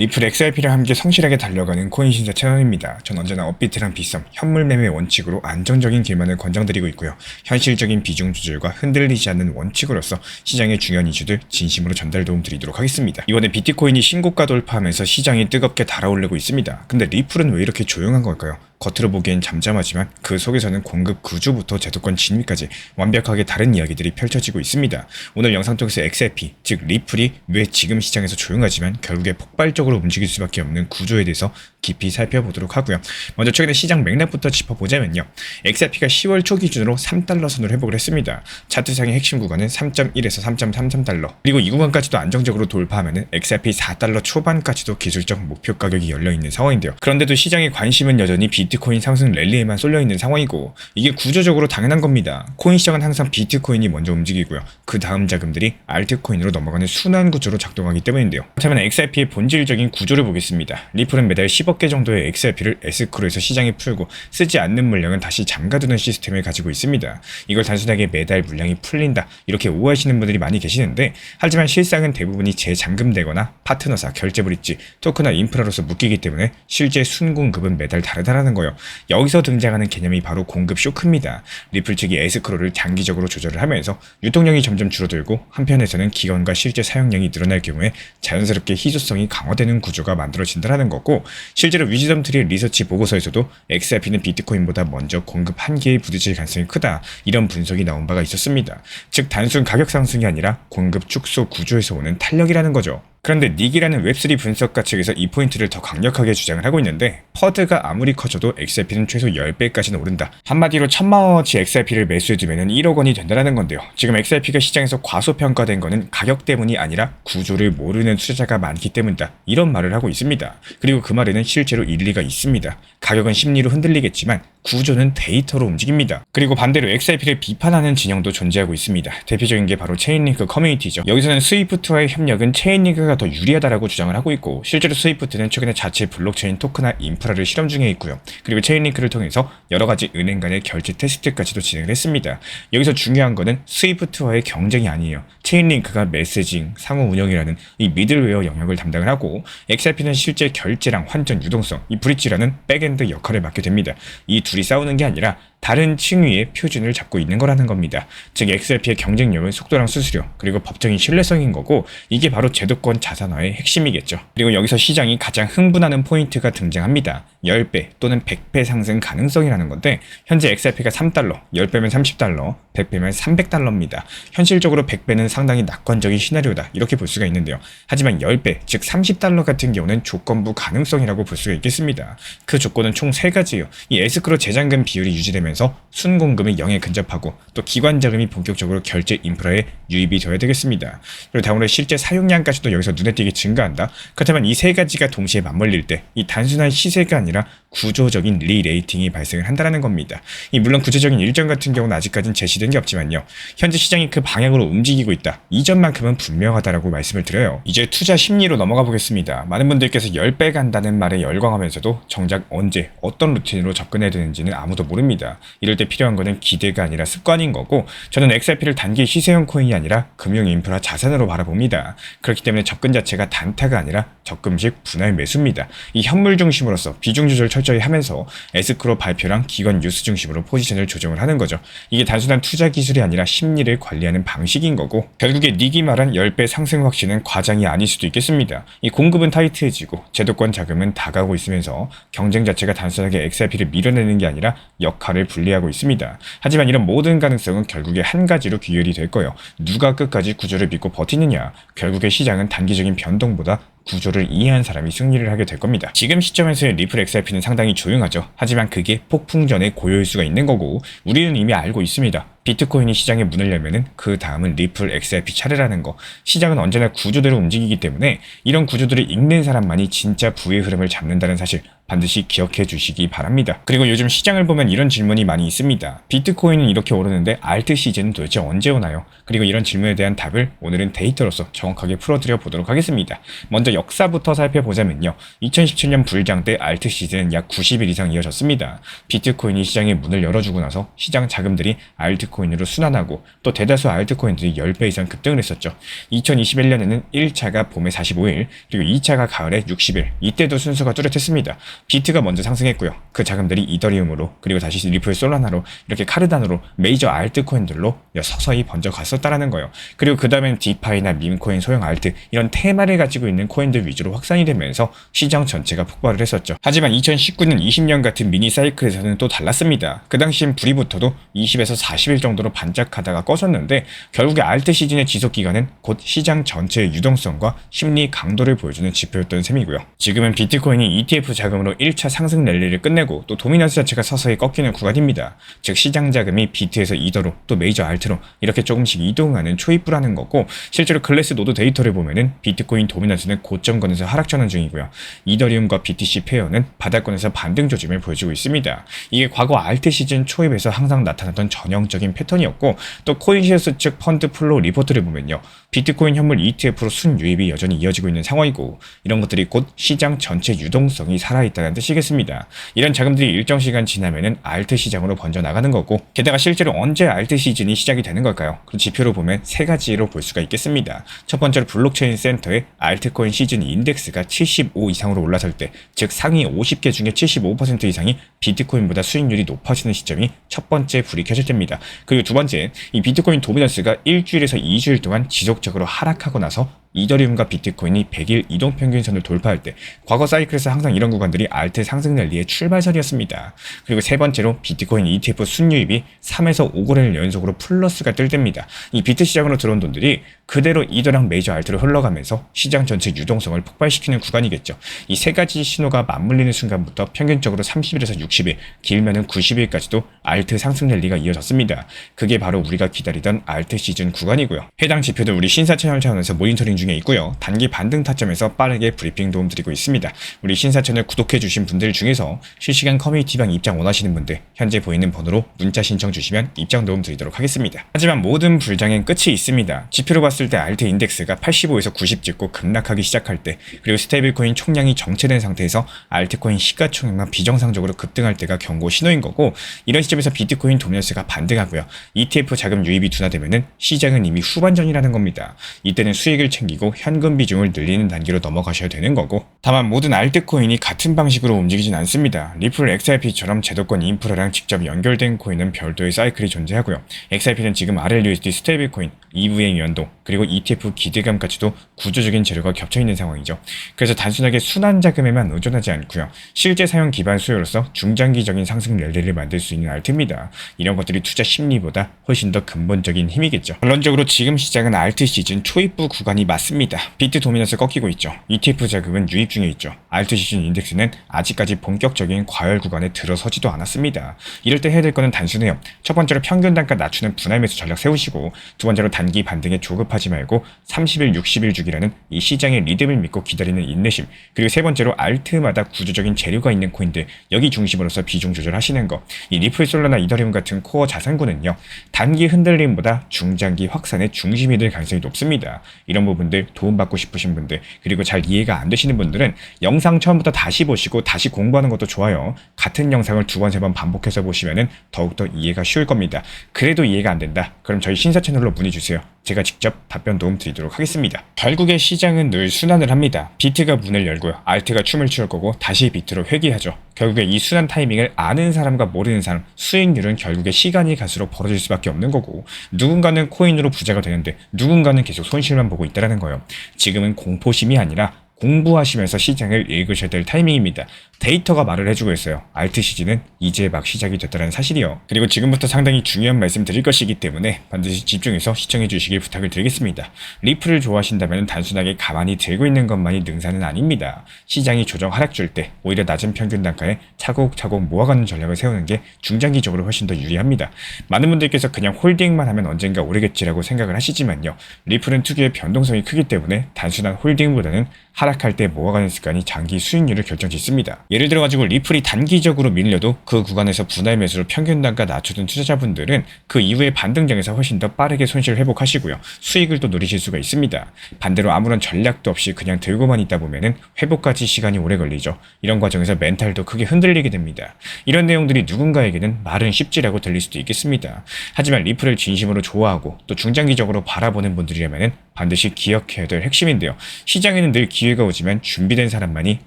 리플 XRP랑 함께 성실하게 달려가는 코인 신사 채널입니다. 전 언제나 업비트랑 비썸, 현물 매매 원칙으로 안정적인 길만을 권장드리고 있고요. 현실적인 비중 조절과 흔들리지 않는 원칙으로서 시장의 중요한 이슈들 진심으로 전달 도움 드리도록 하겠습니다. 이번에 비트코인이 신고가 돌파하면서 시장이 뜨겁게 달아오르고 있습니다. 근데 리플은 왜 이렇게 조용한 걸까요? 겉으로 보기엔 잠잠하지만 그 속에서는 공급 구조부터 제도권 진입까지 완벽하게 다른 이야기들이 펼쳐지고 있습니다. 오늘 영상 통해서 XRP, 즉 리플이 왜 지금 시장에서 조용하지만 결국에 폭발적으로 움직일 수밖에 없는 구조에 대해서 깊이 살펴보도록 하고요. 먼저 최근에 시장 맥락부터 짚어보자면요. XRP가 10월 초 기준으로 3달러 선을 회복을 했습니다. 차트상의 핵심 구간은 3.1에서 3.33달러, 그리고 이 구간까지도 안정적으로 돌파하면 XRP 4달러 초반까지도 기술적 목표 가격이 열려있는 상황인데요. 그런데도 시장의 관심은 여전히 비트코인 상승 랠리에만 쏠려있는 상황이고, 이게 구조적으로 당연한 겁니다. 코인 시장은 항상 비트코인이 먼저 움직이고요. 그 다음 자금들이 알트코인으로 넘어가는 순환 구조로 작동하기 때문인데요. 그렇다면 XRP의 본질적인 구조를 보겠습니다. 리플은 매달 10억 개 정도의 XRP를 에스크로에서 시장에 풀고 쓰지 않는 물량은 다시 잠가두는 시스템을 가지고 있습니다. 이걸 단순하게 매달 물량이 풀린다 이렇게 오해하시는 분들이 많이 계시는데, 하지만 실상은 대부분이 재잠금되거나 파트너사, 결제브릿지, 토크나 인프라로서 묶이기 때문에 실제 순공급은 매달 다르다라는 거예요. 여기서 등장하는 개념이 바로 공급 쇼크입니다. 리플 측이 에스크로를 장기적으로 조절을 하면서 유통량이 점점 줄어들고, 한편에서는 기관과 실제 사용량이 늘어날 경우에 자연스럽게 희소성이 강화되는 구조가 만들어진다는 거고, 실제로 위즈덤트리 리서치 보고서에서도 XRP는 비트코인보다 먼저 공급 한계에 부딪힐 가능성이 크다, 이런 분석이 나온 바가 있었습니다. 즉 단순 가격 상승이 아니라 공급 축소 구조에서 오는 탄력이라는 거죠. 그런데 닉이라는 웹3 분석가 측에서 이 포인트를 더 강력하게 주장을 하고 있는데, 퍼드가 아무리 커져도 XRP는 최소 10배까지는 오른다. 한마디로 1000만원어치 XRP를 매수해두면 1억 원이 된다는 건데요. 지금 XRP가 시장에서 과소평가된 거는 가격 때문이 아니라 구조를 모르는 투자자가 많기 때문이다, 이런 말을 하고 있습니다. 그리고 그 말에는 실제로 일리가 있습니다. 가격은 심리로 흔들리겠지만 구조는 데이터로 움직입니다. 그리고 반대로 XRP를 비판하는 진영도 존재하고 있습니다. 대표적인 게 바로 체인링크 커뮤니티죠. 여기서는 스위프트와의 협력은 체인링크가 더 유리하다라고 주장을 하고 있고, 실제로 스위프트는 최근에 자체 블록체인 토크나 인프라를 실험 중에 있고요. 그리고 체인링크를 통해서 여러가지 은행 간의 결제 테스트까지도 진행을 했습니다. 여기서 중요한 거는 스위프트와의 경쟁이 아니에요. 체인링크가 메시징, 상호 운영이라는 이 미들웨어 영역을 담당을 하고, XRP는 실제 결제랑 환전 유동성, 이 브릿지라는 백엔드 역할을 맡게 됩니다. 이 둘이 싸우는 게 아니라 다른 층위의 표준을 잡고 있는 거라는 겁니다. 즉 XRP의 경쟁력은 속도랑 수수료, 그리고 법적인 신뢰성인 거고, 이게 바로 제도권 자산화의 핵심이겠죠. 그리고 여기서 시장이 가장 흥분하는 포인트가 등장합니다. 10배 또는 100배 상승 가능성이라는 건데, 현재 XRP가 3달러, 10배면 30달러, 100배면 300달러입니다. 현실적으로 100배는 상당히 낙관적인 시나리오다, 이렇게 볼 수가 있는데요. 하지만 10배, 즉 30달러 같은 경우는 조건부 가능성이라고 볼 수가 있겠습니다. 그 조건은 총 3가지예요. 이 에스크로 재잔금 비율이 유지되면 순공금이 0에 근접하고, 또 기관 자금이 본격적으로 결제 인프라에 유입이 되어야 되겠습니다. 그리고 다음으로 실제 사용량까지도 여기서 눈에 띄게 증가한다. 그렇다면 이 3가지가 동시에 맞물릴 때 이 단순한 시세가 아니라 구조적인 리레이팅이 발생을 한다는 겁니다. 물론 구체적인 일정 같은 경우는 아직까지는 제시된 게 없지만요, 현재 시장이 그 방향으로 움직이고 있다, 이 점만큼은 분명하다라고 말씀을 드려요. 이제 투자 심리로 넘어가 보겠습니다. 많은 분들께서 10배 간다는 말에 열광하면서도 정작 언제 어떤 루틴으로 접근해야 되는지는 아무도 모릅니다. 이럴 때 필요한 거는 기대가 아니라 습관인 거고, 저는 XRP를 단기 시세형 코인이 아니라 금융 인프라 자산으로 바라봅니다. 그렇기 때문에 접근 자체가 단타가 아니라 적금식 분할 매수입니다. 이 현물 중심으로서 비중 조절 철저히 하면서 에스크로 발표랑 기관 뉴스 중심으로 포지션을 조정을 하는 거죠. 이게 단순한 투자 기술이 아니라 심리를 관리하는 방식인 거고, 결국에 닉이 말한 10배 상승 확신은 과장이 아닐 수도 있겠습니다. 이 공급은 타이트해지고 제도권 자금은 다가오고 있으면서 경쟁 자체가 단순하게 XRP를 밀어내는 게 아니라 역할을 분리하고 있습니다. 하지만 이런 모든 가능성은 결국에 한 가지로 귀결이 될 거예요. 누가 끝까지 구조를 믿고 버티느냐. 결국에 시장은 단기적인 변동보다 구조를 이해한 사람이 승리를 하게 될 겁니다. 지금 시점에서의 리플 XRP는 상당히 조용하죠. 하지만 그게 폭풍 전의 고요일 수가 있는 거고, 우리는 이미 알고 있습니다. 비트코인이 시장에 문을 열면은 그 다음은 리플 XRP 차례라는 거. 시장은 언제나 구조대로 움직이기 때문에 이런 구조들을 읽는 사람만이 진짜 부의 흐름을 잡는다는 사실, 반드시 기억해 주시기 바랍니다. 그리고 요즘 시장을 보면 이런 질문이 많이 있습니다. 비트코인은 이렇게 오르는데 알트 시즌은 도대체 언제 오나요? 그리고 이런 질문에 대한 답을 오늘은 데이터로서 정확하게 풀어드려 보도록 하겠습니다. 먼저 역사부터 살펴보자면요. 2017년 불장 때 알트 시즌은 약 90일 이상 이어졌습니다. 비트코인이 시장에 문을 열어주고 나서 시장 자금들이 알트코인으로 순환하고 또 대다수 알트코인들이 10배 이상 급등을 했었죠. 2021년에는 1차가 봄에 45일, 그리고 2차가 가을에 60일, 이때도 순서가 뚜렷했습니다. 비트가 먼저 상승했고요. 그 자금들이 이더리움으로, 그리고 다시 리플 솔라나로, 이렇게 카르다노로 메이저 알트코인들로 서서히 번져 갔었다라는 거예요. 그리고 그 다음엔 디파이나 밈코인, 소형 알트, 이런 테마를 가지고 있는 코인들 위주로 확산이 되면서 시장 전체가 폭발을 했었죠. 하지만 2019년 20년 같은 미니 사이클에서는 또 달랐습니다. 그 당시엔 불이 붙어도 20에서 40일 정도로 반짝하다가 꺼졌는데 결국에 알트 시즌의 지속 기간은 곧 시장 전체의 유동성과 심리 강도를 보여주는 지표였던 셈이고요. 지금은 비트코인이 ETF 자금으로 1차 상승 랠리를 끝내고 또 도미넌스 자체가 서서히 꺾이는 구간입니다. 즉 시장 자금이 비트에서 이더로 또 메이저 알트로 이렇게 조금씩 이동하는 초입부라는 거고, 실제로 글래스 노드 데이터를 보면은 비트코인 도미넌스는 고점권에서 하락 전환 중이고요. 이더리움과 BTC 페어는 바닥권에서 반등 조짐을 보여주고 있습니다. 이게 과거 알트 시즌 초입에서 항상 나타났던 전형적인 패턴이었고, 또 코인시어스 측 펀드 플로우 리포트를 보면요. 비트코인 현물 ETF로 순유입이 여전히 이어지고 있는 상황이고, 이런 것들이 곧 시장 전체 유동성이 살아있다는 뜻이겠습니다. 이런 자금들이 일정 시간 지나면은 알트 시장으로 번져 나가는 거고, 게다가 실제로 언제 알트 시즌이 시작이 되는 걸까요? 그 지표로 보면 세 가지로 볼 수가 있겠습니다. 첫 번째로 블록체인 센터의 알트코인 시즌 인덱스가 75 이상으로 올라설 때, 즉 상위 50개 중에 75% 이상이 비트코인보다 수익률이 높아지는 시점이 첫 번째 불이 켜질 때입니다. 그리고 두 번째, 이 비트코인 도미넌스가 일주일에서 2주일 동안 지속적으로 하락하고 나서 이더리움과 비트코인이 100일 이동평균선을 돌파할 때, 과거 사이클에서 항상 이런 구간들이 알트 상승 랠리의 출발선이었습니다. 그리고 세 번째로 비트코인 ETF 순유입이 3에서 5거래일 연속으로 플러스가 뜰 때입니다. 이 비트 시장으로 들어온 돈들이 그대로 이더랑 메이저 알트로 흘러가면서 시장 전체 유동성을 폭발시키는 구간이겠죠. 이 세 가지 신호가 맞물리는 순간부터 평균적으로 30일에서 60일, 길면은 90일까지도 알트 상승 랠리가 이어졌습니다. 그게 바로 우리가 기다리던 알트 시즌 구간이고요. 해당 지표도 우리 신사 채널 차원에서 모니터링 중에 있고요. 단기 반등 타점에서 빠르게 브리핑 도움 드리고 있습니다. 우리 신사 채널 구독해주신 분들 중에서 실시간 커뮤니티방 입장 원하시는 분들 현재 보이는 번호로 문자 신청 주시면 입장 도움 드리도록 하겠습니다. 하지만 모든 불장엔 끝이 있습니다. 지표로 봤을 때 알트 인덱스가 85에서 90 찍고 급락하기 시작할 때, 그리고 스테이블코인 총량이 정체된 상태에서 알트코인 시가총액만 비정상적으로 급등할 때가 경고 신호인 거고, 이런 시점에서 비트코인 도미넌스가 반등하고요. ETF 자금 유입이 둔화되면은 시장은 이미 후반전이라는 겁니다. 이때는 수익을 챙기고 현금 비중을 늘리는 단계로 넘어가셔야 되는 거고, 다만 모든 알트코인이 같은 방식으로 움직이진 않습니다. 리플 XRP처럼 제도권 인프라랑 직접 연결된 코인은 별도의 사이클이 존재하고요. XRP는 지금 RLUSD 스테이블코인, EVM 연동, 그리고 ETF 기대감까지도 구조적인 재료가 겹쳐있는 상황이죠. 그래서 단순하게 순환 자금에만 의존하지 않고요. 실제 사용 기반 수요로서 중장기적인 상승 랠리를 만들 수 있는 알트입니다. 이런 것들이 투자 심리보다 훨씬 더 근본적인 힘이겠죠. 결론적으로 지금 시장은 알트 시즌 초입부 구간이 맞습니다. 비트 도미넌스 꺾이고 있죠. ETF 자금은 유입 중에 있죠. 알트 시즌 인덱스는 아직까지 본격적인 과열 구간에 들어서지도 않았습니다. 이럴 때 해야 될 거는 단순해요. 첫 번째로 평균 단가 낮추는 분할 매수 전략 세우시고, 두 번째로 단기 반등에 조급하지 말고 30일, 60일 주기라는 이 시장의 리듬을 믿고 기다리는 인내심, 그리고 세 번째로 알트마다 구조적인 재료가 있는 코인들, 여기 중심으로서 비중 조절하시는 거. 이 리플, 솔라나, 이더리움 같은 코어 자산군은요, 단기 흔들림보다 중장기 확산의 중심이 될 가능성이 높습니다. 이런 부분들 도움받고 싶으신 분들, 그리고 잘 이해가 안 되시는 분들은 영상 처음부터 다시 보시고 다시 공부하는 것도 좋아요. 같은 영상을 두 번, 세 번 반복해서 보시면은 더욱더 이해가 쉬울 겁니다. 그래도 이해가 안 된다? 그럼 저희 신사 채널로 문의 주세요. 제가 직접 답변 도움 드리도록 하겠습니다. 결국에 시장은 늘 순환을 합니다. 비트가 문을 열고요. 알트가 춤을 추을 거고 다시 비트로 회귀하죠. 결국에 이 순환 타이밍을 아는 사람과 모르는 사람, 수익률은 결국에 시간이 갈수록 벌어질 수밖에 없는 거고, 누군가는 코인으로 부자가 되는데 누군가는 계속 손실만 보고 있다는 거예요. 지금은 공포심이 아니라 공부하시면서 시장을 읽으셔야 될 타이밍입니다. 데이터가 말을 해주고 있어요. 알트 시즌은 이제 막 시작이 됐다는 사실이요. 그리고 지금부터 상당히 중요한 말씀 드릴 것이기 때문에 반드시 집중해서 시청해 주시길 부탁을 드리겠습니다. 리플을 좋아하신다면 단순하게 가만히 들고 있는 것만이 능사는 아닙니다. 시장이 조정 하락 줄 때 오히려 낮은 평균 단가에 차곡차곡 모아가는 전략을 세우는 게 중장기적으로 훨씬 더 유리합니다. 많은 분들께서 그냥 홀딩만 하면 언젠가 오르겠지라고 생각을 하시지만요. 리플은 특유의 변동성이 크기 때문에 단순한 홀딩보다는 하락 하락할 때 모아가는 습관이 장기 수익률을 결정짓습니다. 예를 들어가지고 리플이 단기적으로 밀려도 그 구간에서 분할 매수로 평균 단가 낮추던 투자자분들은 그 이후에 반등장에서 훨씬 더 빠르게 손실을 회복하시고요. 수익을 또 누리실 수가 있습니다. 반대로 아무런 전략도 없이 그냥 들고만 있다 보면은 회복까지 시간이 오래 걸리죠. 이런 과정에서 멘탈도 크게 흔들리게 됩니다. 이런 내용들이 누군가에게는 말은 쉽지라고 들릴 수도 있겠습니다. 하지만 리플을 진심으로 좋아하고 또 중장기적으로 바라보는 분들이라면은 반드시 기억해야 될 핵심인데요. 시장에는 늘 기회가 오지만 준비된 사람만이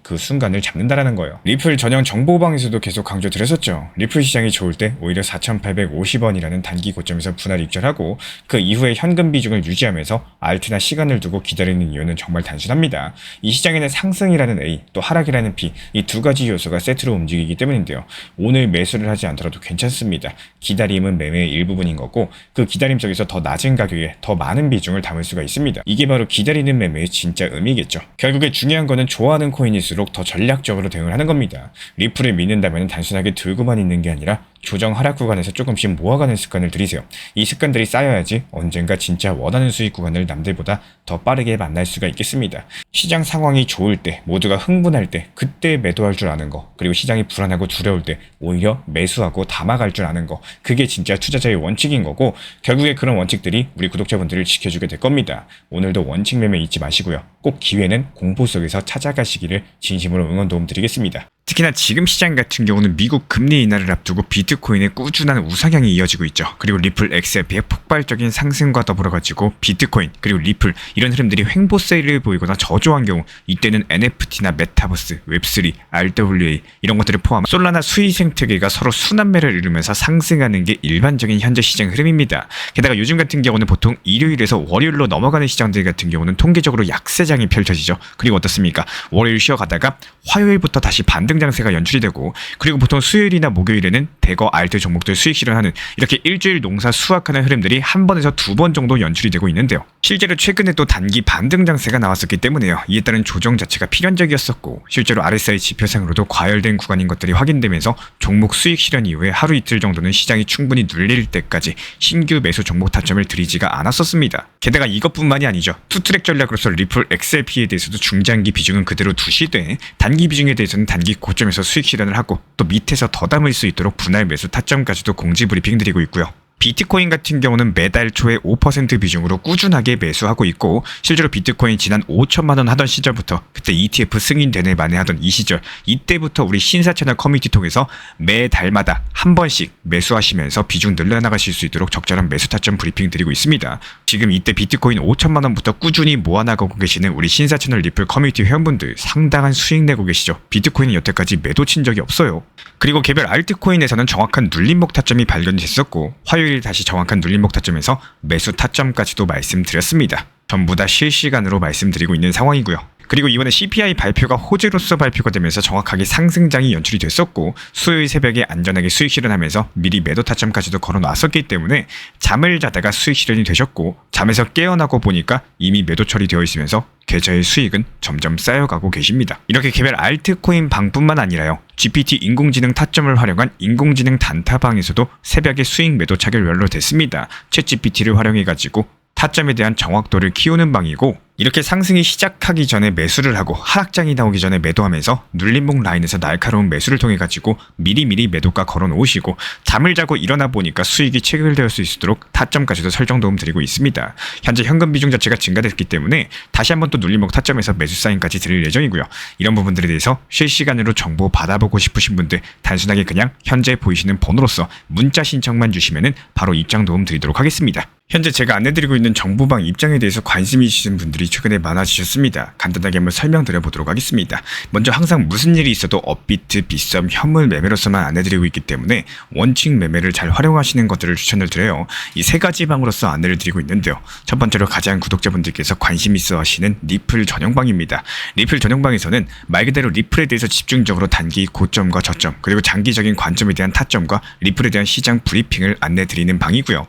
그 순간을 잡는다라는 거예요. 리플 전용 정보방에서도 계속 강조드렸었죠. 리플 시장이 좋을 때 오히려 4,850원이라는 단기 고점에서 분할 익절하고 그 이후에 현금 비중을 유지하면서 알트나 시간을 두고 기다리는 이유는 정말 단순합니다. 이 시장에는 상승이라는 A 또 하락이라는 B 이 두 가지 요소가 세트로 움직이기 때문인데요. 오늘 매수를 하지 않더라도 괜찮습니다. 기다림은 매매의 일부분인 거고 그 기다림 속에서 더 낮은 가격에 더 많은 비중을 담을 수가 있습니다. 이게 바로 기다리는 매매의 진짜 의미겠죠. 결국에 중요한 거는 좋아하는 코인일수록 더 전략적으로 대응을 하는 겁니다. 리플을 믿는다면 단순하게 들고만 있는 게 아니라 조정 하락 구간에서 조금씩 모아가는 습관을 들이세요. 이 습관들이 쌓여야지 언젠가 진짜 원하는 수익 구간을 남들보다 더 빠르게 만날 수가 있겠습니다. 시장 상황이 좋을 때, 모두가 흥분할 때 그때 매도할 줄 아는 거, 그리고 시장이 불안하고 두려울 때 오히려 매수하고 담아갈 줄 아는 거, 그게 진짜 투자자의 원칙인 거고 결국에 그런 원칙들이 우리 구독자분들을 지켜주게 될 겁니다. 오늘도 원칙 매매 잊지 마시고요. 꼭 기회는 공포 속에서 찾아가시기를 진심으로 응원 도움 드리겠습니다. 특히나 지금 시장 같은 경우는 미국 금리 인하를 앞두고 비트코인의 꾸준한 우상향이 이어지고 있죠. 그리고 리플 XRP의 폭발적인 상승과 더불어 가지고 비트코인 그리고 리플 이런 흐름들이 횡보세를 보이거나 저조한 경우 이때는 NFT나 메타버스, 웹3, RWA 이런 것들을 포함한 솔라나 수익 생태계가 서로 순환매를 이루면서 상승하는 게 일반적인 현재 시장 흐름입니다. 게다가 요즘 같은 경우는 보통 일요일에서 월요일로 넘어가는 시장들 같은 경우는 통계적으로 약세장이 펼쳐지죠. 그리고 어떻습니까? 월요일 쉬어가다가 화요일부터 다시 반등 장세가 연출이 되고 그리고 보통 수요일이나 목요일에는 대거 알트 종목들 수익 실현하는 이렇게 일주일 농사 수확하는 흐름들이 한 번에서 두 번 정도 연출이 되고 있는데요. 실제로 최근에 또 단기 반등 장세가 나왔었기 때문에요. 이에 따른 조정 자체가 필연적이었었고 실제로 RSI 지표상으로도 과열된 구간인 것들이 확인되면서 종목 수익 실현 이후에 하루 이틀 정도는 시장이 충분히 눌릴 때까지 신규 매수 종목 타점을 들이지가 않았었습니다. 게다가 이것뿐만이 아니죠. 투트랙 전략으로서 리플 XRP에 대해서도 중장기 비중은 그대로 두시되 단기 비중에 대해서는 단기 고점에서 수익 실현을 하고 또 밑에서 더 담을 수 있도록 분할 매수 타점까지도 공지 브리핑 드리고 있고요. 비트코인 같은 경우는 매달 초에 5% 비중으로 꾸준하게 매수하고 있고 실제로 비트코인 지난 5천만 원 하던 시절부터 그때 ETF 승인되네 만에 하던 이 시절 이때부터 우리 신사 채널 커뮤니티 통해서 매달마다 한 번씩 매수하시면서 비중 늘려나가실 수 있도록 적절한 매수 타점 브리핑 드리고 있습니다. 지금 이때 비트코인 5천만 원부터 꾸준히 모아나가고 계시는 우리 신사 채널 리플 커뮤니티 회원분들 상당한 수익 내고 계시죠. 비트코인은 여태까지 매도 친 적이 없어요. 그리고 개별 알트코인에서는 정확한 눌림목 타점이 발견됐었고 화요일 다시 정확한 눌림목 타점에서 매수 타점까지도 말씀드렸습니다. 전부 다 실시간으로 말씀드리고 있는 상황이고요. 그리고 이번에 CPI 발표가 호재로서 발표가 되면서 정확하게 상승장이 연출이 됐었고 수요일 새벽에 안전하게 수익 실현하면서 미리 매도 타점까지도 걸어놨었기 때문에 잠을 자다가 수익 실현이 되셨고 잠에서 깨어나고 보니까 이미 매도 처리되어 있으면서 계좌의 수익은 점점 쌓여가고 계십니다. 이렇게 개별 알트코인 방뿐만 아니라요. GPT 인공지능 타점을 활용한 인공지능 단타방에서도 새벽에 수익 매도 차결 완료됐습니다. 챗GPT를 활용해가지고 타점에 대한 정확도를 키우는 방이고 이렇게 상승이 시작하기 전에 매수를 하고 하락장이 나오기 전에 매도하면서 눌림목 라인에서 날카로운 매수를 통해 가지고 미리미리 매도가 걸어 놓으시고 잠을 자고 일어나 보니까 수익이 체결될 수 있도록 타점까지도 설정 도움 드리고 있습니다. 현재 현금 비중 자체가 증가됐기 때문에 다시 한번 또 눌림목 타점에서 매수 사인까지 드릴 예정이고요. 이런 부분들에 대해서 실시간으로 정보 받아보고 싶으신 분들 단순하게 그냥 현재 보이시는 번호로서 문자 신청만 주시면은 바로 입장 도움 드리도록 하겠습니다. 현재 제가 안내드리고 있는 정보방 입장에 대해서 관심이 있으신 분들이 최근에 많아지셨습니다. 간단하게 한번 설명드려보도록 하겠습니다. 먼저 항상 무슨 일이 있어도 업비트, 빗썸, 현물 매매로서만 안내드리고 있기 때문에 원칙 매매를 잘 활용하시는 것들을 추천을 드려요. 이 세 가지 방으로서 안내를 드리고 있는데요. 첫 번째로 가장 구독자분들께서 관심 있어 하시는 리플 전용방입니다. 리플 전용방에서는 말 그대로 리플에 대해서 집중적으로 단기 고점과 저점 그리고 장기적인 관점에 대한 타점과 리플에 대한 시장 브리핑을 안내드리는 방이고요.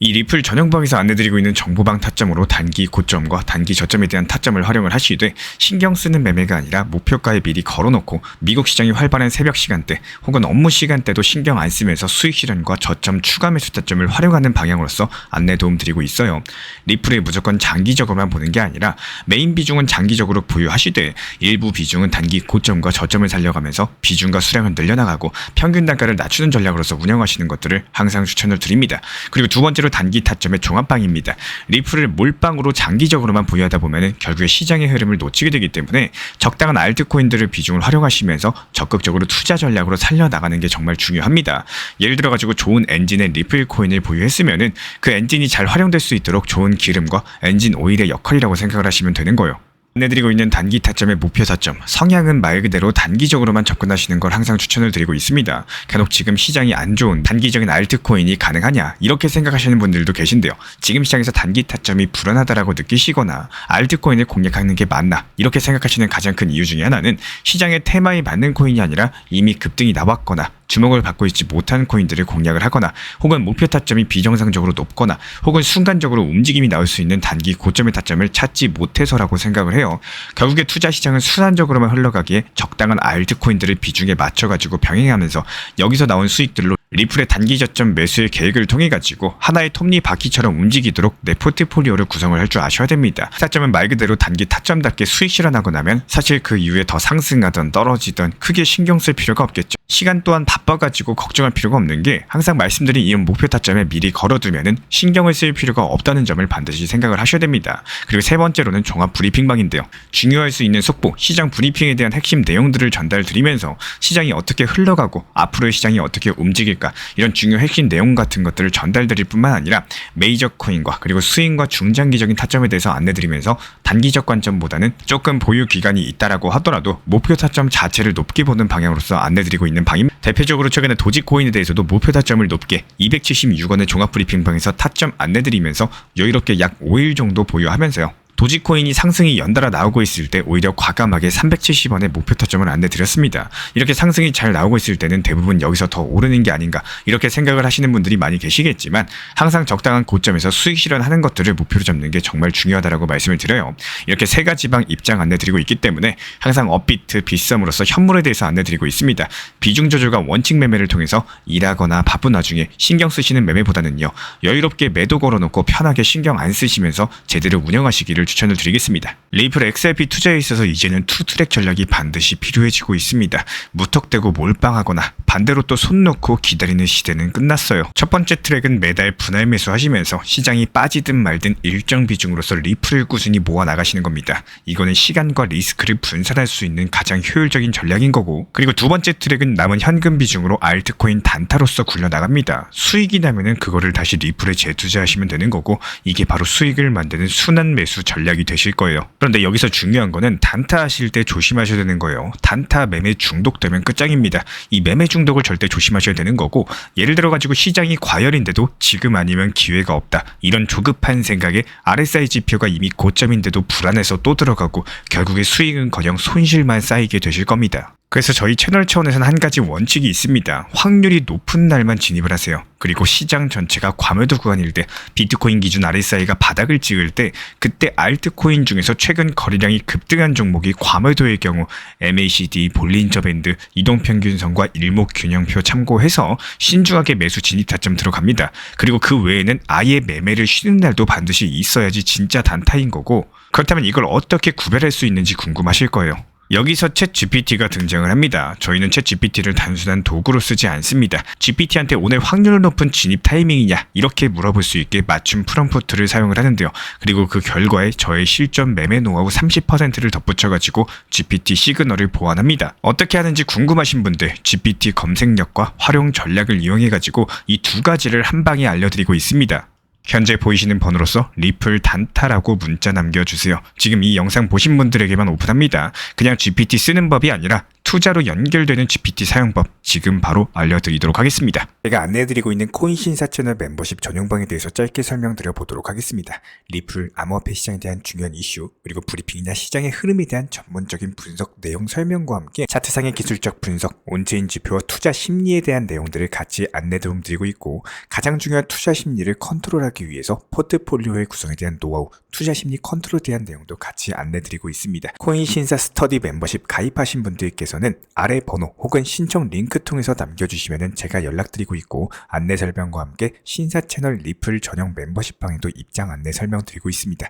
이 리플 전용방에서 안내드리고 있는 정보방 타점으로 단기 고점과 단기 저점에 대한 타점을 활용을 하시되 신경 쓰는 매매가 아니라 목표가에 미리 걸어놓고 미국 시장이 활발한 새벽 시간대 혹은 업무 시간대도 신경 안 쓰면서 수익 실현과 저점 추가 매수 타점을 활용하는 방향으로서 안내 도움 드리고 있어요. 리플을 무조건 장기적으로만 보는 게 아니라 메인 비중은 장기적으로 보유하시되 일부 비중은 단기 고점과 저점을 살려가면서 비중과 수량을 늘려나가고 평균 단가를 낮추는 전략으로서 운영하시는 것들을 항상 추천을 드립니다. 그리고 두 번째로 단기 타점의 종합방입니다. 리플을 몰빵으로 장기적으로만 보유하다 보면 결국에 시장의 흐름을 놓치게 되기 때문에 적당한 알트코인들을 비중을 활용하시면서 적극적으로 투자 전략으로 살려나가는 게 정말 중요합니다. 예를 들어가지고 좋은 엔진의 리플 코인을 보유했으면은 그 엔진이 잘 활용될 수 있도록 좋은 기름과 엔진 오일의 역할이라고 생각을 하시면 되는 거예요. 안내드리고 있는 단기 타점의 목표 타점, 성향은 말 그대로 단기적으로만 접근하시는 걸 항상 추천을 드리고 있습니다. 간혹 지금 시장이 안 좋은 단기적인 알트코인이 가능하냐 이렇게 생각하시는 분들도 계신데요. 지금 시장에서 단기 타점이 불안하다라고 느끼시거나 알트코인을 공략하는 게 맞나 이렇게 생각하시는 가장 큰 이유 중에 하나는 시장의 테마에 맞는 코인이 아니라 이미 급등이 나왔거나 주목을 받고 있지 못한 코인들을 공략을 하거나 혹은 목표 타점이 비정상적으로 높거나 혹은 순간적으로 움직임이 나올 수 있는 단기 고점의 타점을 찾지 못해서라고 생각을 해요. 결국에 투자 시장은 순환적으로만 흘러가기에 적당한 알트코인들을 비중에 맞춰가지고 병행하면서 여기서 나온 수익들로 리플의 단기 저점 매수의 계획을 통해 가지고 하나의 톱니바퀴처럼 움직이도록 내 포트폴리오를 구성을 할 줄 아셔야 됩니다. 타점은 말 그대로 단기 타점답게 수익 실현하고 나면 사실 그 이후에 더 상승하던 떨어지던 크게 신경 쓸 필요가 없겠죠. 시간 또한 바빠가지고 걱정할 필요가 없는 게 항상 말씀드린 이 목표 타점에 미리 걸어두면은 신경을 쓸 필요가 없다는 점을 반드시 생각을 하셔야 됩니다. 그리고 세 번째로는 종합 브리핑방인데요. 중요할 수 있는 속보, 시장 브리핑에 대한 핵심 내용들을 전달드리면서 시장이 어떻게 흘러가고 앞으로의 시장이 어떻게 움직일까 이런 중요 핵심 내용 같은 것들을 전달드릴 뿐만 아니라 메이저 코인과 그리고 스윙과 중장기적인 타점에 대해서 안내드리면서 단기적 관점보다는 조금 보유 기간이 있다라고 하더라도 목표 타점 자체를 높게 보는 방향으로서 안내드리고 있는 방입니다. 대표적으로 최근에 도지코인에 대해서도 목표 타점을 높게 276원의 종합 브리핑방에서 타점 안내드리면서 여유롭게 약 5일 정도 보유하면서요. 도지코인이 상승이 연달아 나오고 있을 때 오히려 과감하게 370원의 목표 타점을 안내드렸습니다. 이렇게 상승이 잘 나오고 있을 때는 대부분 여기서 더 오르는 게 아닌가 이렇게 생각을 하시는 분들이 많이 계시겠지만 항상 적당한 고점에서 수익 실현하는 것들을 목표로 잡는 게 정말 중요하다고 말씀을 드려요. 이렇게 세 가지 방 입장 안내드리고 있기 때문에 항상 업비트, 빗썸으로서 현물에 대해서 안내드리고 있습니다. 비중 조절과 원칙 매매를 통해서 일하거나 바쁜 와중에 신경 쓰시는 매매보다는요. 여유롭게 매도 걸어놓고 편하게 신경 안 쓰시면서 제대로 운영하시기를 추천을 드리겠습니다. 리플 XRP 투자에 있어서 이제는 투트랙 전략이 반드시 필요해지고 있습니다. 무턱대고 몰빵하거나 반대로 또 손 놓고 기다리는 시대는 끝났어요. 첫 번째 트랙은 매달 분할 매수하시면서 시장이 빠지든 말든 일정 비중으로서 리플을 꾸준히 모아 나가시는 겁니다. 이거는 시간과 리스크를 분산할 수 있는 가장 효율적인 전략인 거고, 그리고 두 번째 트랙은 남은 현금 비중으로 알트코인 단타로서 굴려나갑니다. 수익이 나면은 그거를 다시 리플에 재투자하시면 되는 거고, 이게 바로 수익을 만드는 순환 매수 전략이 되실 거예요. 그런데 여기서 중요한 거는 단타 하실 때 조심하셔야 되는 거예요. 단타 매매 중독되면 끝장입니다. 이 매매 중독을 절대 조심하셔야 되는 거고, 예를 들어 가지고 시장이 과열인데도 지금 아니면 기회가 없다, 이런 조급한 생각에 RSI 지표가 이미 고점인데도 불안해서 또 들어가고 결국에 수익은커녕 손실만 쌓이게 되실 겁니다. 그래서 저희 채널 차원에서는 한 가지 원칙이 있습니다. 확률이 높은 날만 진입을 하세요. 그리고 시장 전체가 과매도 구간일 때, 비트코인 기준 RSI가 바닥을 찍을 때, 그때 알트코인 중에서 최근 거래량이 급등한 종목이 과매도의 경우 MACD, 볼린저 밴드, 이동평균선과 일목균형표 참고해서 신중하게 매수 진입 타점 들어갑니다. 그리고 그 외에는 아예 매매를 쉬는 날도 반드시 있어야지 진짜 단타인 거고, 그렇다면 이걸 어떻게 구별할 수 있는지 궁금하실 거예요. 여기서 챗 GPT가 등장을 합니다. 저희는 챗 GPT를 단순한 도구로 쓰지 않습니다. GPT한테 오늘 확률 높은 진입 타이밍이냐 이렇게 물어볼 수 있게 맞춤 프롬프트를 사용을 하는데요. 그리고 그 결과에 저의 실전 매매 노하우 30%를 덧붙여가지고 GPT 시그널을 보완합니다. 어떻게 하는지 궁금하신 분들 GPT 검색력과 활용 전략을 이용해가지고 이 두 가지를 한 방에 알려드리고 있습니다. 현재 보이시는 번호로서 리플 단타라고 문자 남겨주세요. 지금 이 영상 보신 분들에게만 오픈합니다. 그냥 GPT 쓰는 법이 아니라 투자로 연결되는 GPT 사용법 지금 바로 알려드리도록 하겠습니다. 제가 안내해드리고 있는 코인 신사 채널 멤버십 전용방에 대해서 짧게 설명드려 보도록 하겠습니다. 리플, 암호화폐 시장에 대한 중요한 이슈, 그리고 브리핑이나 시장의 흐름에 대한 전문적인 분석 내용 설명과 함께 차트상의 기술적 분석, 온체인 지표와 투자 심리에 대한 내용들을 같이 안내 도움드리고 있고, 가장 중요한 투자 심리를 컨트롤하기 위해서 포트폴리오의 구성에 대한 노하우, 투자 심리 컨트롤에 대한 내용도 같이 안내드리고 있습니다. 코인 신사 스터디 멤버십 가입하신 분들께서는 아래 번호 혹은 신청 링크 통해서 남겨주시면 제가 연락드리고 있고, 안내 설명과 함께 신사 채널 리플 전용 멤버십 방에도 입장 안내 설명드리고 있습니다.